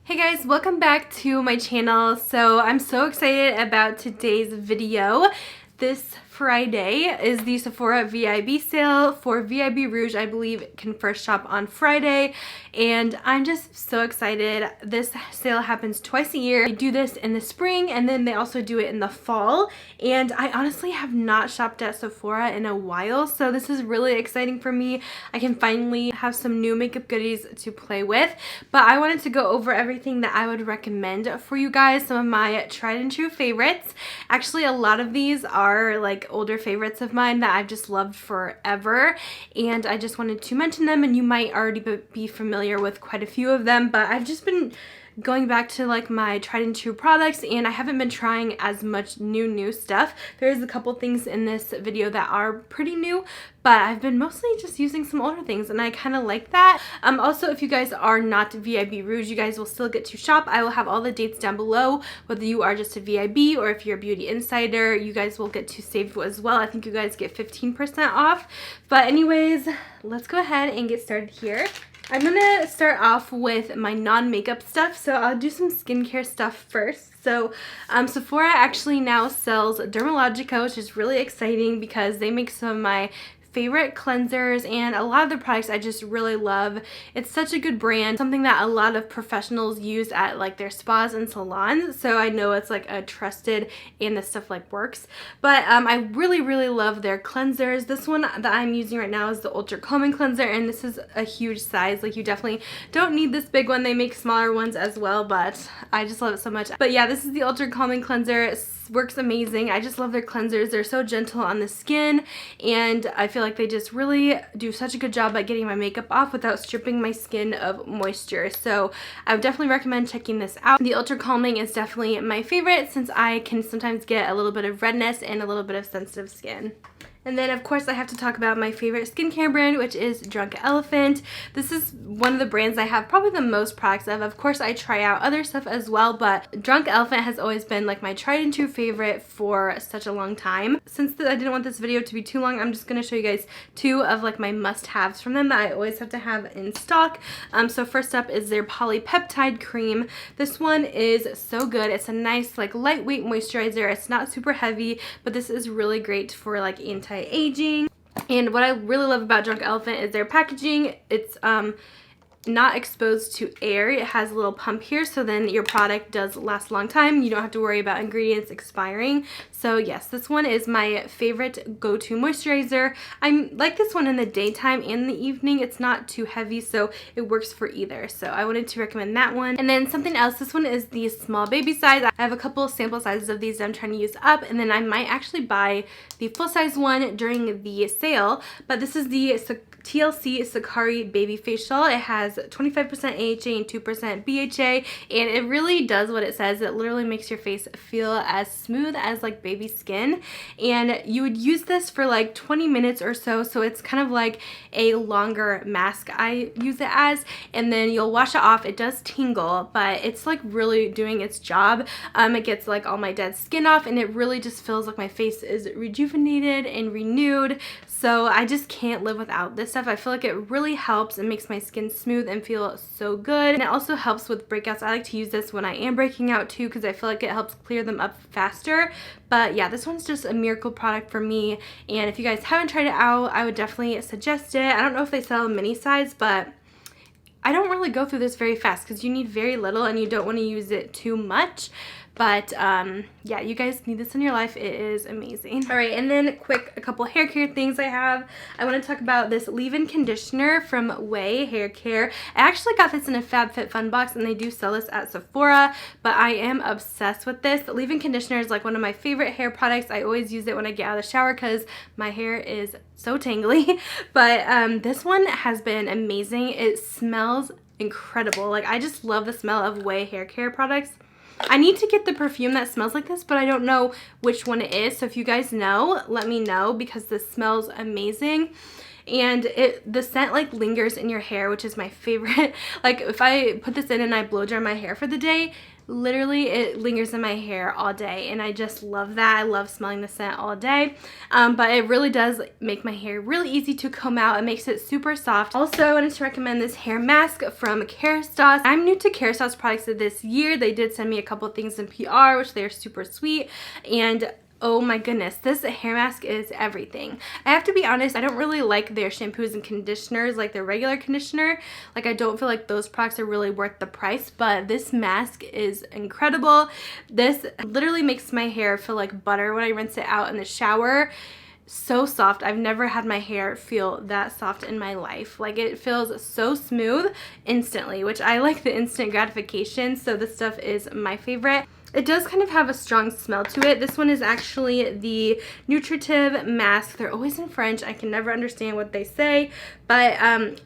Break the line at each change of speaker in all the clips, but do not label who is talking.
Hey guys, welcome back to my channel. So I'm so excited about today's video. This Friday is the Sephora Vib sale for Vib Rouge. I believe it can first shop on Friday, and I'm just so excited. This sale happens twice a year. They do this in the spring and then they also do it in the fall, and I honestly have not shopped at Sephora in a while, so this is really exciting for me. I can finally have some new makeup goodies to play with, but I wanted to go over everything that I would recommend for you guys, some of my tried and true favorites. Actually, a lot of these are like older favorites of mine that I've just loved forever, and I just wanted to mention them, and you might already be familiar with quite a few of them, but I've just been going back to like my tried and true products, and I haven't been trying as much new stuff. There's a couple things in this video that are pretty new, but I've been mostly just using some older things, and I kind of like that. Also, if you guys are not Vib Rouge, you guys will still get to shop. I will have all the dates down below, whether you are just a Vib or if you're a beauty insider, you guys will get to save as well. I think you guys get 15% off. But anyways, let's go ahead and get started here. I'm gonna start off with my non-makeup stuff, so I'll do some skincare stuff first. So Sephora actually now sells Dermalogica, which is really exciting because they make some of my favorite cleansers, and a lot of the products I just really love. It's such a good brand, something that a lot of professionals use at like their spas and salons, so I know it's like a trusted and this stuff like works. But I really love their cleansers. This one that I'm using right now is the Ultra Calming Cleanser, and this is a huge size. Like, you definitely don't need this big one. They make smaller ones as well, but I just love it so much. But yeah, this is the Ultra Calming Cleanser. It works amazing. I just love their cleansers. They're so gentle on the skin, and I feel like they just really do such a good job at getting my makeup off without stripping my skin of moisture. So I would definitely recommend checking this out. The Ultra Calming is definitely my favorite since I can sometimes get a little bit of redness and a little bit of sensitive skin. And then, of course, I have to talk about my favorite skincare brand, which is Drunk Elephant. This is one of the brands I have probably the most products of. Of course, I try out other stuff as well, but Drunk Elephant has always been like my tried and true favorite for such a long time. Since I didn't want this video to be too long, I'm just going to show you guys two of like my must-haves from them that I always have to have in stock. So first up is their Polypeptide Cream. This one is so good. It's a nice like lightweight moisturizer. It's not super heavy, but this is really great for like anti-aging. And what I really love about Drunk Elephant is their packaging. It's not exposed to air. It has a little pump here, so then your product does last a long time. You don't have to worry about ingredients expiring. So yes, this one is my favorite go-to moisturizer. I like this one in the daytime and the evening. It's not too heavy, so it works for either. So I wanted to recommend that one. And then something else, this one is the small baby size. I have a couple of sample sizes of these that I'm trying to use up, and then I might actually buy the full size one during the sale. But this is the TLC Sakari Baby Facial. It has 25% AHA and 2% BHA, and it really does what it says. It literally makes your face feel as smooth as like baby skin, and you would use this for like 20 minutes or so, so it's kind of like a longer mask I use it as, and then you'll wash it off. It does tingle, but it's like really doing its job. It gets like all my dead skin off, and it really just feels like my face is rejuvenated and renewed. So I just can't live without this stuff. I feel like it really helps and makes my skin smooth and feel so good. And it also helps with breakouts. I like to use this when I am breaking out too, because I feel like it helps clear them up faster. But yeah, this one's just a miracle product for me. And if you guys haven't tried it out, I would definitely suggest it. I don't know if they sell a mini size, but I don't really go through this very fast because you need very little and you don't want to use it too much. But yeah, you guys need this in your life. It is amazing. All right, and then a couple hair care things I have. I want to talk about this leave-in conditioner from Way Hair Care. I actually got this in a FabFitFun box, and they do sell this at Sephora, but I am obsessed with this. The leave-in conditioner is like one of my favorite hair products. I always use it when I get out of the shower because my hair is so tangly. But this one has been amazing. It smells incredible. Like, I just love the smell of Way Hair Care products. I need to get the perfume that smells like this, but I don't know which one it is. So if you guys know, let me know because this smells amazing. and the scent like lingers in your hair, which is my favorite. Like if I put this in and I blow dry my hair for the day, literally it lingers in my hair all day, and I just love that. I love smelling the scent all day. But it really does make my hair really easy to comb out. It makes it super soft. Also, I wanted to recommend this hair mask from Kerastase. I'm new to Kerastase products this year. They did send me a couple things in PR, which they're super sweet, and oh my goodness, this hair mask is everything. I have to be honest, I don't really like their shampoos and conditioners, like their regular conditioner. Like I don't feel like those products are really worth the price, but this mask is incredible. This literally makes my hair feel like butter when I rinse it out in the shower. So soft. I've never had my hair feel that soft in my life. Like it feels so smooth instantly, which I like the instant gratification, so this stuff is my favorite. It does kind of have a strong smell to it. This one is actually the Nutritive Mask. They're always in French. I can never understand what they say, but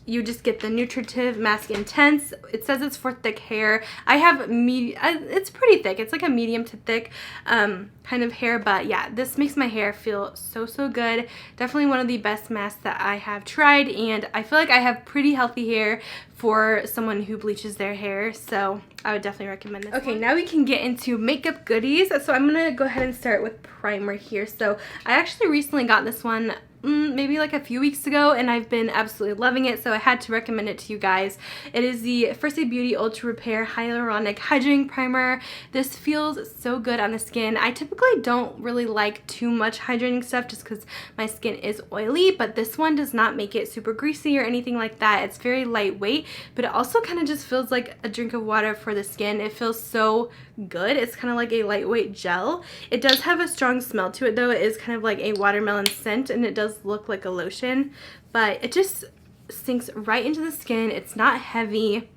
you just get the Nutritive Mask Intense. It says it's for thick hair. I have it's pretty thick. It's like a medium to thick kind of hair, but yeah, this makes my hair feel so good. Definitely one of the best masks that I have tried, and I feel like I have pretty healthy hair for someone who bleaches their hair, so I would definitely recommend this. Okay, now we can get into makeup goodies. So I'm gonna go ahead and start with primer here. So I actually recently got this one maybe like a few weeks ago, and I've been absolutely loving it, so I had to recommend it to you guys. It is the First Aid Beauty Ultra Repair Hyaluronic Hydrating Primer. This feels so good on the skin. I typically don't really like too much hydrating stuff just because my skin is oily, but this one does not make it super greasy or anything like that. It's very lightweight, but it also kind of just feels like a drink of water for the skin. It feels so good. It's kind of like a lightweight gel. It does have a strong smell to it though. It is kind of like a watermelon scent, and it does look like a lotion, but it just sinks right into the skin. It's not heavy,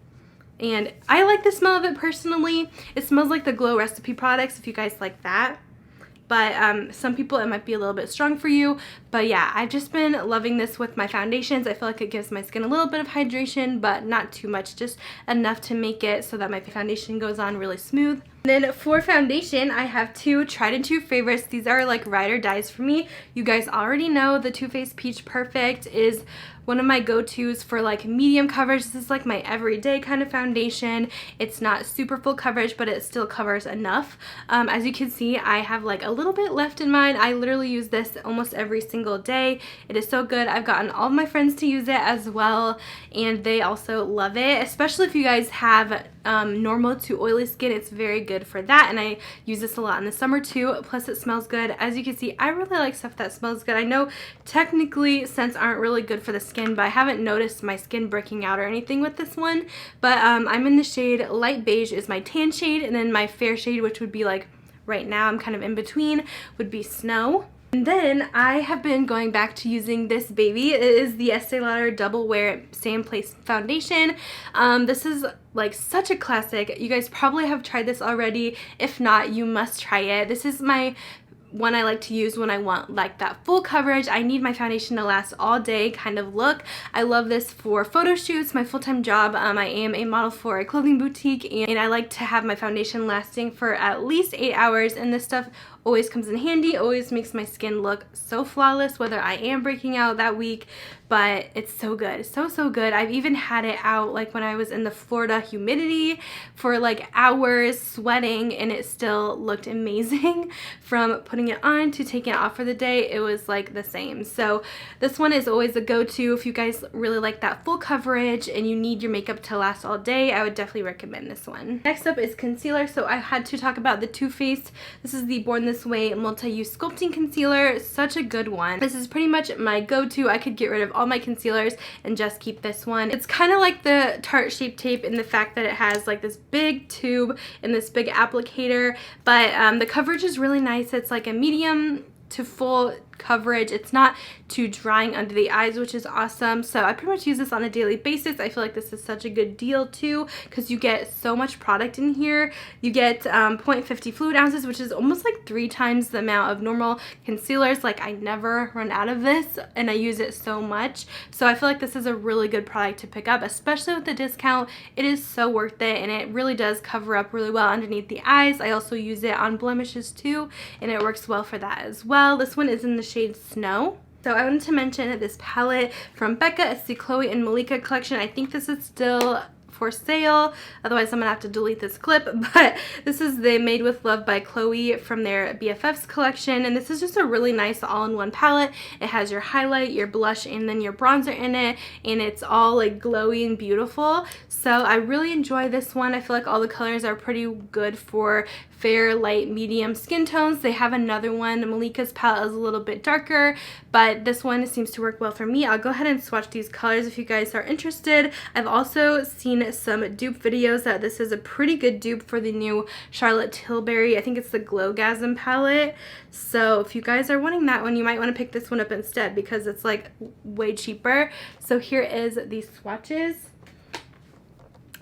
and I like the smell of it personally. It smells like the Glow Recipe products, if you guys like that. But some people it might be a little bit strong for you. But yeah, I've just been loving this with my foundations. I feel like it gives my skin a little bit of hydration, but not too much, just enough to make it so that my foundation goes on really smooth. And then for foundation, I have two tried and true favorites. These are like ride or dies for me. You guys already know the Too Faced Peach Perfect is one of my go-tos for like medium coverage. This is like my everyday kind of foundation. It's not super full coverage, but it still covers enough. As you can see, I have like a little bit left in mine. I literally use this almost every single day. It is so good. I've gotten all of my friends to use it as well, and they also love it, especially if you guys have normal to oily skin. It's very good for that, and I use this a lot in the summer too. Plus it smells good. As you can see, I really like stuff that smells good. I know technically scents aren't really good for the skin, but I haven't noticed my skin breaking out or anything with this one. But I'm in the shade Light Beige is my tan shade, and then my fair shade, which would be like right now I'm kind of in between, would be Snow. And then I have been going back to using this baby. It is the Estee Lauder Double Wear Stay in Place Foundation. This is like such a classic. You guys probably have tried this already. If not, you must try it. This is my one I like to use when I want like that full coverage. I need my foundation to last all day kind of look. I love this for photo shoots, my full-time job. I am a model for a clothing boutique, and I like to have my foundation lasting for at least 8 hours, and this stuff always comes in handy, always makes my skin look so flawless whether I am breaking out that week. But it's so good, so good. I've even had it out like when I was in the Florida humidity for like hours sweating, and it still looked amazing. From putting it on to taking it off for the day, it was like the same. So this one is always a go-to if you guys really like that full coverage and you need your makeup to last all day. I would definitely recommend this one. Next up is concealer. So I had to talk about the Too Faced. This is the Born This Way Multi-Use Sculpting Concealer. Such a good one. This is pretty much my go-to. I could get rid of all my concealers and just keep this one. It's kind of like the Tarte Shape Tape in the fact that it has like this big tube and this big applicator, but the coverage is really nice. It's like a medium to full coverage. It's not too drying under the eyes, which is awesome. So I pretty much use this on a daily basis. I feel like this is such a good deal too, because you get so much product in here. You get 0.50 fluid ounces, which is almost like 3 times the amount of normal concealers. Like I never run out of this, and I use it so much. So I feel like this is a really good product to pick up, especially with the discount. It is so worth it, and it really does cover up really well underneath the eyes. I also use it on blemishes too, and it works well for that as well. This one is in the shade Snow. So I wanted to mention this palette from Becca. It's the Chloe and Malika collection. I think this is still for sale, otherwise I'm gonna have to delete this clip, but this is the Made with Love by Chloe from their BFFs collection, and this is just a really nice all-in-one palette. It has your highlight, your blush, and then your bronzer in it, and it's all like glowy and beautiful. So I really enjoy this one. I feel like all the colors are pretty good for fair, light, medium skin tones. They have another one. Malika's palette is a little bit darker, but this one seems to work well for me. I'll go ahead and swatch these colors if you guys are interested. I've also seen some dupe videos that this is a pretty good dupe for the new Charlotte Tilbury. I think it's the Glowgasm palette. So if you guys are wanting that one, you might want to pick this one up instead because it's like way cheaper. So here is the swatches.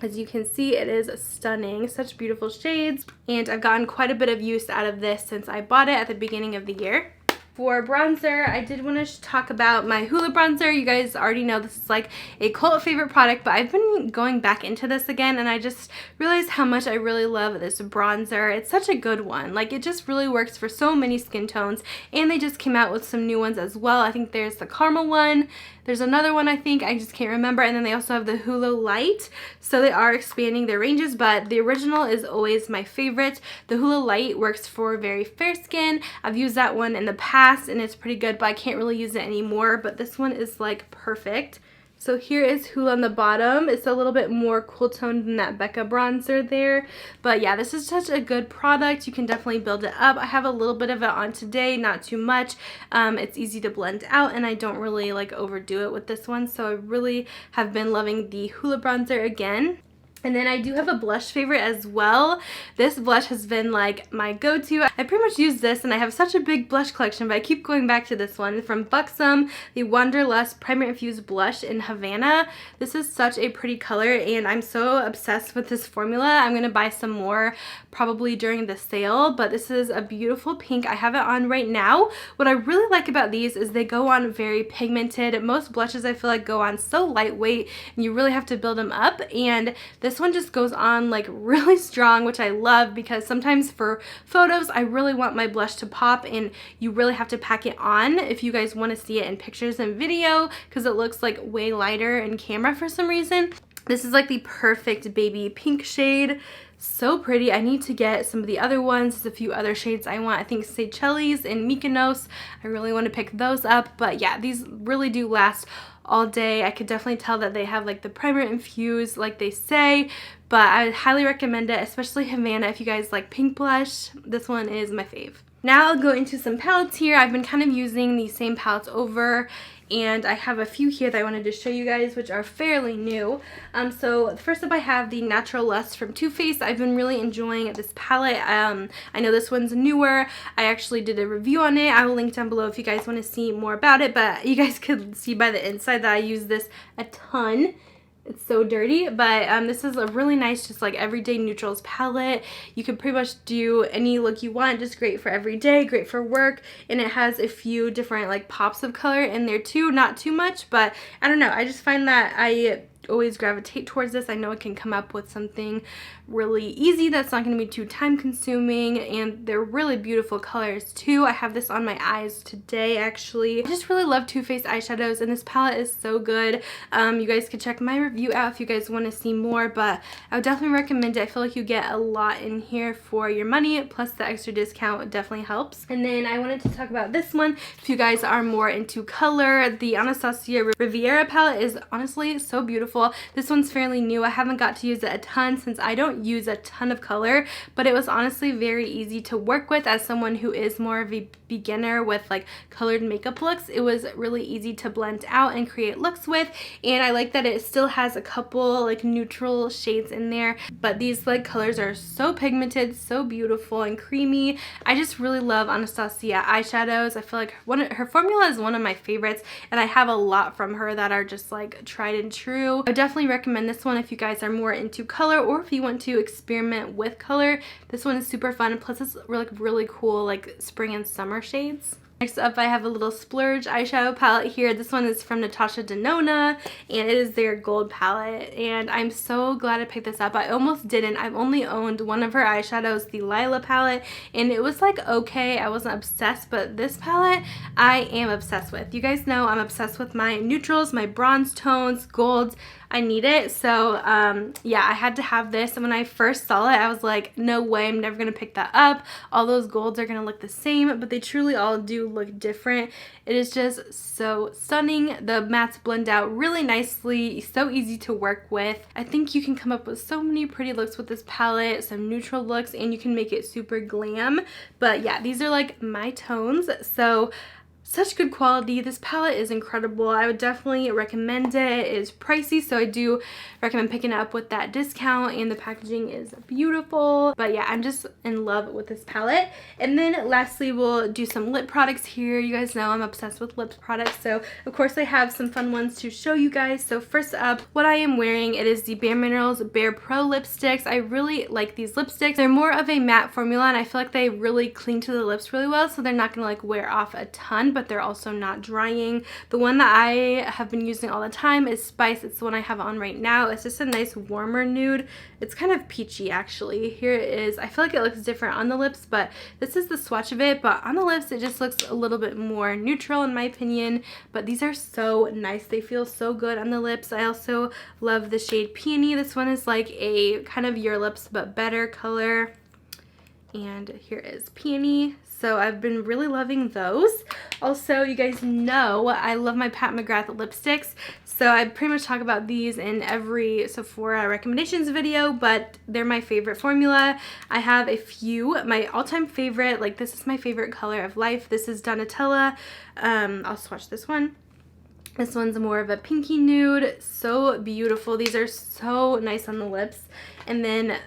As you can see, it is stunning. Such beautiful shades. And I've gotten quite a bit of use out of this since I bought it at the beginning of the year. For bronzer, I did want to talk about my Hoola bronzer. You guys already know this is like a cult favorite product, but I've been going back into this again, and I just realized how much I really love this bronzer. It's such a good one. Like, it just really works for so many skin tones, and they just came out with some new ones as well. I think there's the caramel one. There's another one, I think, I just can't remember, and then they also have the Hoola Light. So they are expanding their ranges, but the original is always my favorite. The Hoola Light works for very fair skin. I've used that one in the past, and it's pretty good, but I can't really use it anymore. But this one is like perfect. So here is Hoola on the bottom. It's a little bit more cool toned than that Becca bronzer there. But yeah, this is such a good product. You can definitely build it up. I have a little bit of it on today, not too much. It's easy to blend out, and I don't really like overdo it with this one. So I really have been loving the Hoola bronzer again. And then I do have a blush favorite as well. This blush has been like my go-to. I pretty much use this, and I have such a big blush collection, but I keep going back to this one from Buxom, the Wanderlust Primer Infused Blush in Havana. This is such a pretty color, and I'm so obsessed with this formula. I'm gonna buy some more probably during the sale, but this is a beautiful pink. I have it on right now. What I really like about these is they go on very pigmented. Most blushes I feel like go on so lightweight, and you really have to build them up, and this one just goes on like really strong, which I love because sometimes for photos I really want my blush to pop, and you really have to pack it on if you guys want to see it in pictures and video because it looks like way lighter in camera for some reason. This is like the perfect baby pink shade. So pretty. I need to get some of the other ones. There's a few other shades I want. I think Seychelles and Mykonos. I really want to pick those up. But yeah, these really do last all day. I could definitely tell that they have like the primer infused like they say, but I would highly recommend it, especially Havana if you guys like pink blush. This one is my fave. Now I'll go into some palettes here. I've been kind of using these same palettes over, and I have a few here that I wanted to show you guys, which are fairly new. So first up I have the Natural Lust from Too Faced. I've been really enjoying this palette. I know this one's newer. I actually did a review on it. I will link down below if you guys want to see more about it, but you guys could see by the inside that I use this a ton. It's so dirty, but this is a really nice just like everyday neutrals palette. You can pretty much do any look you want, just great for every day, great for work, and it has a few different like pops of color in there too, not too much, but I don't know, I just find that I always gravitate towards this. I know it can come up with something really easy that's not going to be too time consuming, and they're really beautiful colors too. I have this on my eyes today actually. I just really love Too Faced eyeshadows, and this palette is so good. You guys could check my review out if you guys want to see more, but I would definitely recommend it. I feel like you get a lot in here for your money, plus the extra discount definitely helps. And then I wanted to talk about this one if you guys are more into color. The Anastasia Riviera palette is honestly so beautiful. This one's fairly new. I haven't got to use it a ton since I don't use a ton of color, but it was honestly very easy to work with as someone who is more of a beginner with like colored makeup looks. It was really easy to blend out and create looks with, and I like that it still has a couple like neutral shades in there, but these like colors are so pigmented, so beautiful and creamy. I just really love Anastasia eyeshadows. I feel like her formula is one of my favorites, and I have a lot from her that are just like tried and true. I definitely recommend this one if you guys are more into color, or if you want to experiment with color. This one is super fun, plus it's really cool like spring and summer shades. Next up, I have a little splurge eyeshadow palette here. This one is from Natasha Denona, and it is their gold palette, and I'm so glad I picked this up. I almost didn't. I've only owned one of her eyeshadows, the Lila palette, and it was like okay. I wasn't obsessed, but this palette I am obsessed with. You guys know I'm obsessed with my neutrals, my bronze tones, golds. I need it. So yeah, I had to have this, and when I first saw it I was like, no way, I'm never gonna pick that up. All those golds are gonna look the same, but they truly all do look different. It is just so stunning. The mattes blend out really nicely, so easy to work with. I think you can come up with so many pretty looks with this palette, some neutral looks, and you can make it super glam. But yeah, these are like my tones, so such good quality. This palette is incredible. I would definitely recommend it. It is pricey, so I do recommend picking it up with that discount, and the packaging is beautiful. But yeah, I'm just in love with this palette. And then lastly, we'll do some lip products here. You guys know I'm obsessed with lip products, so of course I have some fun ones to show you guys. So first up, what I am wearing, it is the Bare Minerals Bare Pro lipsticks. I really like these lipsticks. They're more of a matte formula, and I feel like they really cling to the lips really well, so they're not gonna like wear off a ton, but they're also not drying. The one that I have been using all the time is Spice. It's the one I have on right now. It's just a nice warmer nude. It's kind of peachy actually. Here it is. I feel like it looks different on the lips, but this is the swatch of it, but on the lips it just looks a little bit more neutral in my opinion. But these are so nice. They feel so good on the lips. I also love the shade Peony. This one is like a kind of Your Lips but better color. And here is Peony. So I've been really loving those. Also, you guys know I love my Pat McGrath lipsticks. So I pretty much talk about these in every Sephora recommendations video, but they're my favorite formula. I have a few. My all-time favorite, like this is my favorite color of life. This is Donatella. I'll swatch this one. This one's more of a pinky nude. So beautiful. These are so nice on the lips. And then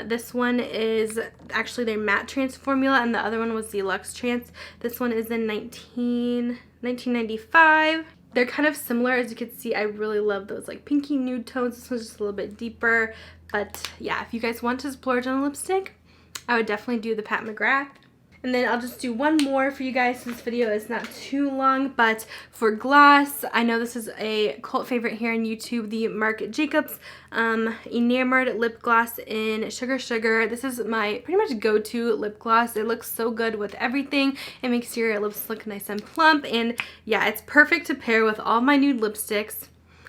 this one is actually their matte trance formula, and the other one was the Luxe Trance. This one is in 1995. They're kind of similar. As you can see, I really love those like pinky nude tones. This one's just a little bit deeper. But yeah, if you guys want to splurge on a lipstick, I would definitely do the Pat McGrath. And then I'll just do one more for you guys. This video is not too long, but for gloss, I know this is a cult favorite here on YouTube, the Marc Jacobs Enamored Lip Gloss in Sugar Sugar. This is my pretty much go-to lip gloss. It looks so good with everything. It makes your lips look nice and plump, and yeah, it's perfect to pair with all my nude lipsticks.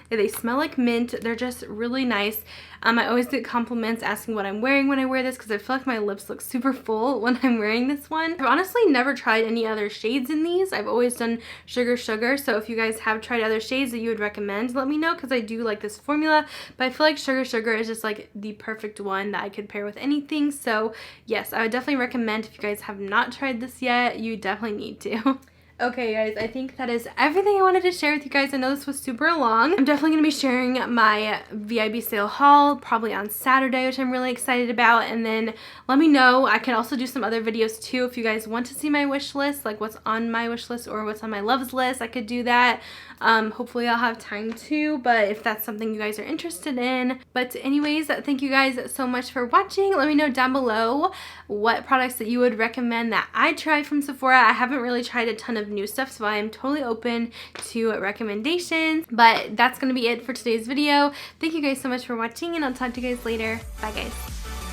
They smell like mint. They're just really nice. I always get compliments asking what I'm wearing when I wear this, because I feel like my lips look super full when I'm wearing this one. I've honestly never tried any other shades in these. I've always done Sugar Sugar, so if you guys have tried other shades that you would recommend, let me know, because I do like this formula. But I feel like Sugar Sugar is just like the perfect one that I could pair with anything. So yes, I would definitely recommend, if you guys have not tried this yet, you definitely need to. Okay guys, I think that is everything I wanted to share with you guys. I know this was super long. I'm definitely going to be sharing my VIB sale haul probably on Saturday, which I'm really excited about. And then let me know. I can also do some other videos too if you guys want to see my wish list, like what's on my wish list or what's on my loves list. I could do that. Hopefully I'll have time to, but if that's something you guys are interested in. But anyways, thank you guys so much for watching. Let me know down below what products that you would recommend that I try from Sephora. I haven't really tried a ton of new stuff, so I am totally open to recommendations. But that's going to be it for today's video. Thank you guys so much for watching, and I'll talk to you guys later. Bye guys.